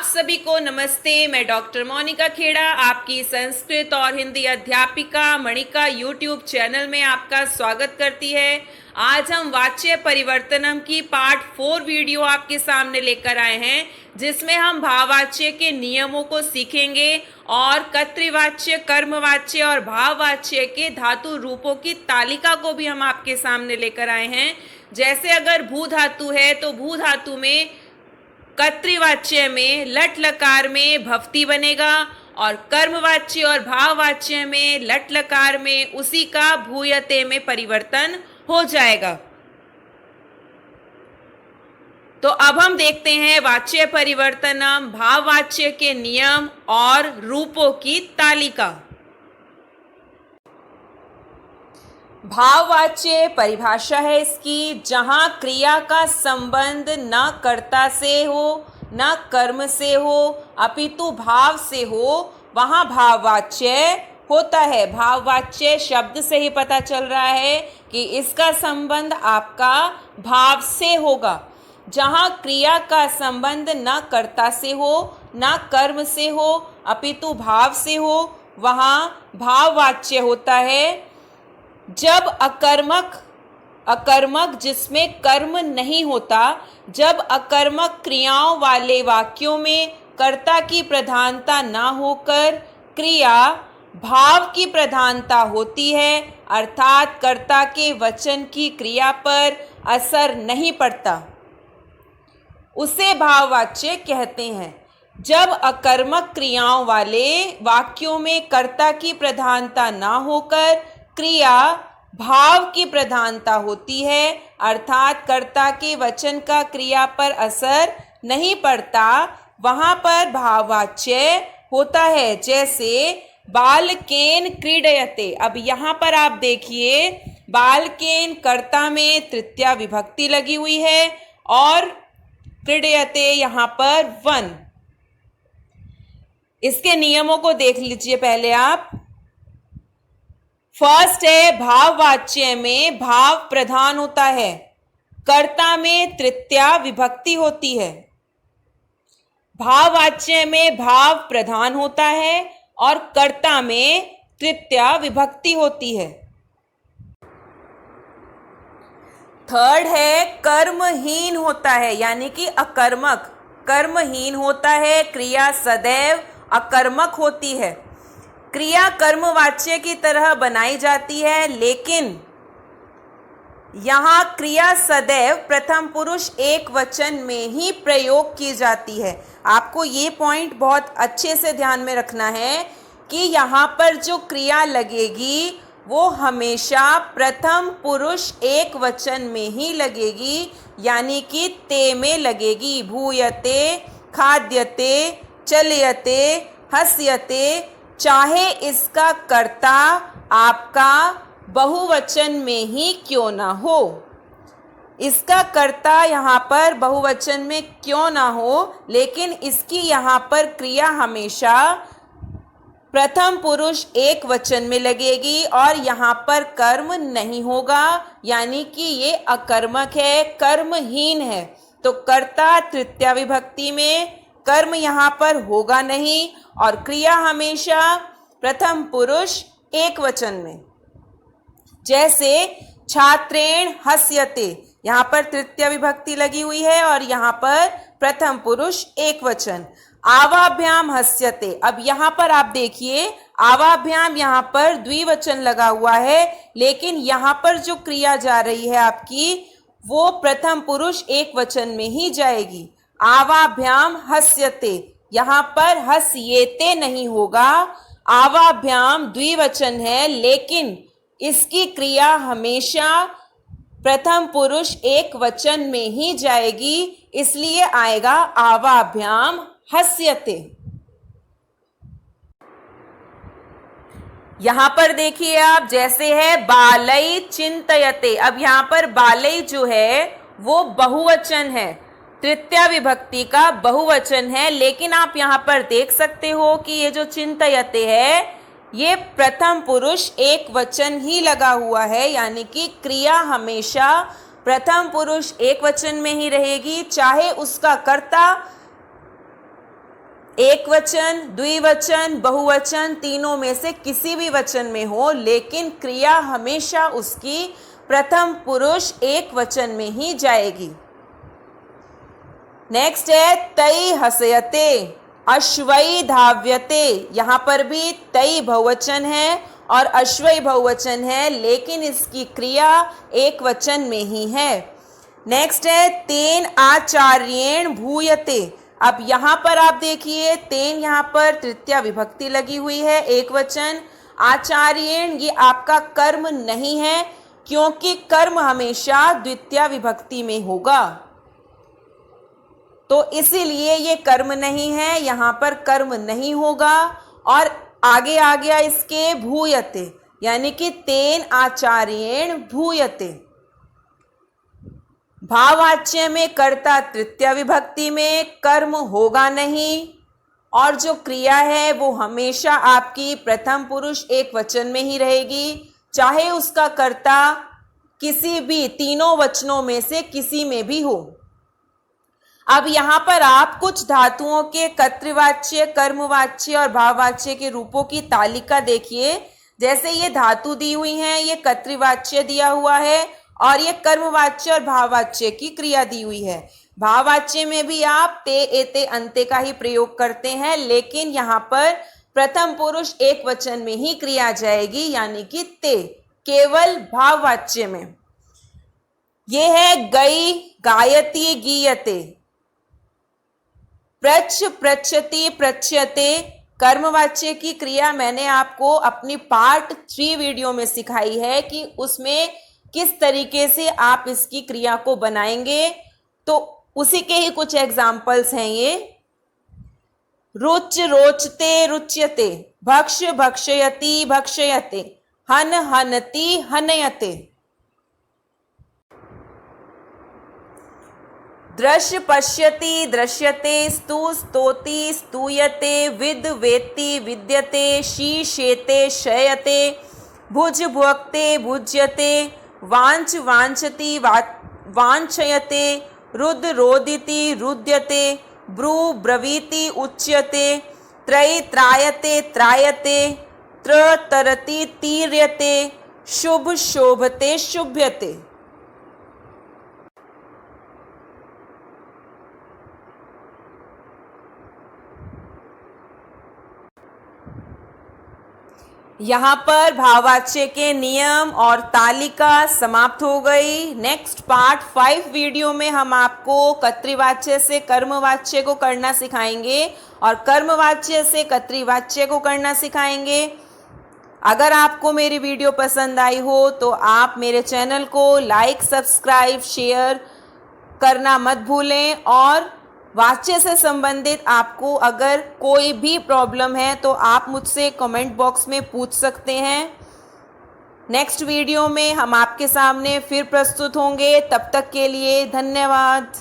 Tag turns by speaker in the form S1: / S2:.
S1: सभी को नमस्ते। मैं डॉक्टर मोनिका खेड़ा आपकी संस्कृत और हिंदी अध्यापिका मणिका यूट्यूब चैनल में आपका स्वागत करती है। आज हम वाच्य परिवर्तनम की पार्ट 4 वीडियो आपके सामने लेकर आए हैं, जिसमें हम भाववाच्य के नियमों को सीखेंगे और कर्तृवाच्य, कर्मवाच्य और भाववाच्य के धातु रूपों की तालिका को भी हम आपके सामने लेकर आए हैं। जैसे अगर भू धातु है तो भू धातु में कर्तृवाच्य में लट लकार में भवती बनेगा और कर्मवाच्य और भाववाच्य में लट लकार में उसी का भूयते में परिवर्तन हो जाएगा। तो अब हम देखते हैं वाच्य परिवर्तनम, भाववाच्य के नियम और रूपों की तालिका। भाववाच्य परिभाषा है इसकी, जहां क्रिया का संबंध न कर्ता से हो न कर्म से हो अपितु भाव से हो, वहां भाववाच्य होता है। भाववाच्य शब्द से ही पता चल रहा है कि इसका संबंध आपका भाव से होगा। जहां क्रिया का संबंध न कर्ता से हो न कर्म से हो अपितु भाव से हो, वहां भाववाच्य होता है। जब अकर्मक जिसमें कर्म नहीं होता, जब अकर्मक क्रियाओं वाले वाक्यों में कर्ता की प्रधानता ना होकर क्रिया भाव की प्रधानता होती है, अर्थात कर्ता के वचन की क्रिया पर असर नहीं पड़ता, उसे भाववाच्य कहते हैं। जब अकर्मक क्रियाओं वाले वाक्यों में कर्ता की प्रधानता ना होकर क्रिया भाव की प्रधानता होती है, अर्थात कर्ता के वचन का क्रिया पर असर नहीं पड़ता, वहां पर भाववाच्य होता है। जैसे बालकेन क्रीडयते। अब यहाँ पर आप देखिए, बालकेन कर्ता में तृतीया विभक्ति लगी हुई है और क्रीडयते यहाँ पर वन। इसके नियमों को देख लीजिए पहले आप। फर्स्ट है, भाववाच्य में भाव प्रधान होता है, कर्ता में तृतीया विभक्ति होती है। भाववाच्य में भाव प्रधान होता है और कर्ता में तृतीया विभक्ति होती है। थर्ड है, कर्महीन होता है, यानी कि अकर्मक। कर्महीन होता है, क्रिया सदैव अकर्मक होती है। क्रिया कर्मवाच्य की तरह बनाई जाती है, लेकिन यहाँ क्रिया सदैव प्रथम पुरुष एक वचन में ही प्रयोग की जाती है। आपको ये पॉइंट बहुत अच्छे से ध्यान में रखना है कि यहाँ पर जो क्रिया लगेगी वो हमेशा प्रथम पुरुष एक वचन में ही लगेगी, यानी कि ते में लगेगी। भूयते, खाद्यते, चलयते, हस्यते, चाहे इसका कर्ता आपका बहुवचन में ही क्यों ना हो। इसका कर्ता यहाँ पर बहुवचन में क्यों ना हो, लेकिन इसकी यहाँ पर क्रिया हमेशा प्रथम पुरुष एक वचन में लगेगी और यहाँ पर कर्म नहीं होगा, यानी कि ये अकर्मक है, कर्महीन है। तो कर्ता तृतीया विभक्ति में, कर्म यहाँ पर होगा नहीं और क्रिया हमेशा प्रथम पुरुष एक वचन में। जैसे छात्रेण हस्यते, यहाँ पर तृतीया विभक्ति लगी हुई है और यहाँ पर प्रथम पुरुष एक वचन। आवाभ्याम हस्यते। अब यहाँ पर आप देखिए, आवाभ्याम यहाँ पर द्विवचन लगा हुआ है, लेकिन यहाँ पर जो क्रिया जा रही है आपकी, वो प्रथम पुरुष एक वचन में ही जाएगी। आवाभ्याम हस्यते, यहाँ पर हस्येते नहीं होगा। आवाभ्याम द्विवचन है, लेकिन इसकी क्रिया हमेशा प्रथम पुरुष एक वचन में ही जाएगी, इसलिए आएगा आवाभ्याम हस्यते। यहाँ पर देखिए आप, जैसे है बालई चिंतयते। अब यहाँ पर बालई जो है वो बहुवचन है, तृतीया विभक्ति का बहुवचन है, लेकिन आप यहाँ पर देख सकते हो कि ये जो चिंतयते है ये प्रथम पुरुष एक वचन ही लगा हुआ है, यानी कि क्रिया हमेशा प्रथम पुरुष एक वचन में ही रहेगी, चाहे उसका कर्ता एक वचन, द्विवचन, बहुवचन, तीनों में से किसी भी वचन में हो, लेकिन क्रिया हमेशा उसकी प्रथम पुरुष एक वचन में ही जाएगी। नेक्स्ट है तई हसयते, अश्वई धाव्यते। यहां पर भी तई बहुवचन है और अश्वई बहुवचन है, लेकिन इसकी क्रिया एक वचन में ही है। नेक्स्ट है तेन आचार्येण भूयते। अब यहां पर आप देखिए, तेन यहां पर तृतीया विभक्ति लगी हुई है, एक वचन। आचार्येण ये आपका कर्म नहीं है, क्योंकि कर्म हमेशा द्वितीया विभक्ति में होगा, तो इसीलिए ये कर्म नहीं है, यहां पर कर्म नहीं होगा। और आगे आ गया इसके भूयते, यानी कि तेन आचार्येण भूयते। भाववाच्य में कर्ता तृतीया विभक्ति में, कर्म होगा नहीं, और जो क्रिया है वो हमेशा आपकी प्रथम पुरुष एक वचन में ही रहेगी, चाहे उसका कर्ता किसी भी तीनों वचनों में से किसी में भी हो। अब यहां पर आप कुछ धातुओं के कर्तृवाच्य, कर्मवाच्य और भाववाच्य के रूपों की तालिका देखिए। जैसे ये धातु दी हुई हैं, ये कर्तृवाच्य दिया हुआ है और ये कर्मवाच्य और भाववाच्य की क्रिया दी हुई है। भाववाच्य में भी आप ते एते अंते का ही प्रयोग करते हैं, लेकिन यहाँ पर प्रथम पुरुष एक वचन में ही क्रिया जाएगी, यानी कि ते, केवल भाववाच्य में। ये है गई, गायति, गीयते। प्रच्छ, प्रच्छति, प्रच्यते कर्मवाच्य की क्रिया मैंने आपको अपनी पार्ट 3 वीडियो में सिखाई है कि उसमें किस तरीके से आप इसकी क्रिया को बनाएंगे, तो उसी के ही कुछ एग्जाम्पल्स हैं ये। रुच, रोचते, रुच्यते। भक्ष, भक्षयति, भक्षयते। हन, हनति, हनयते। दृश्य, पश्यति, दृश्यते। स्तु, स्तोति, स्तूयते। विद, वेत्ति, विद्यते। शी, शेते, शयते। भुज, भुक्ते, भुज्यते। वांच, वांछति, वांछयते। रुद, रोदिति, रुद्यते। ब्रू, ब्रवीति, उच्यते। त्रयी, त्रायते, त्रायते। त्र, तरति, तीर्यते। शुभ, शोभते, शुभ्यते। यहाँ पर भाववाच्य के नियम और तालिका समाप्त हो गई। नेक्स्ट पार्ट 5 वीडियो में हम आपको कर्तृवाच्य से कर्मवाच्य को करना सिखाएंगे और कर्मवाच्य से कर्तृवाच्य को करना सिखाएंगे। अगर आपको मेरी वीडियो पसंद आई हो तो आप मेरे चैनल को लाइक, सब्सक्राइब, शेयर करना मत भूलें, और वाच्य से संबंधित आपको अगर कोई भी प्रॉब्लम है तो आप मुझसे कमेंट बॉक्स में पूछ सकते हैं। नेक्स्ट वीडियो में हम आपके सामने फिर प्रस्तुत होंगे। तब तक के लिए धन्यवाद।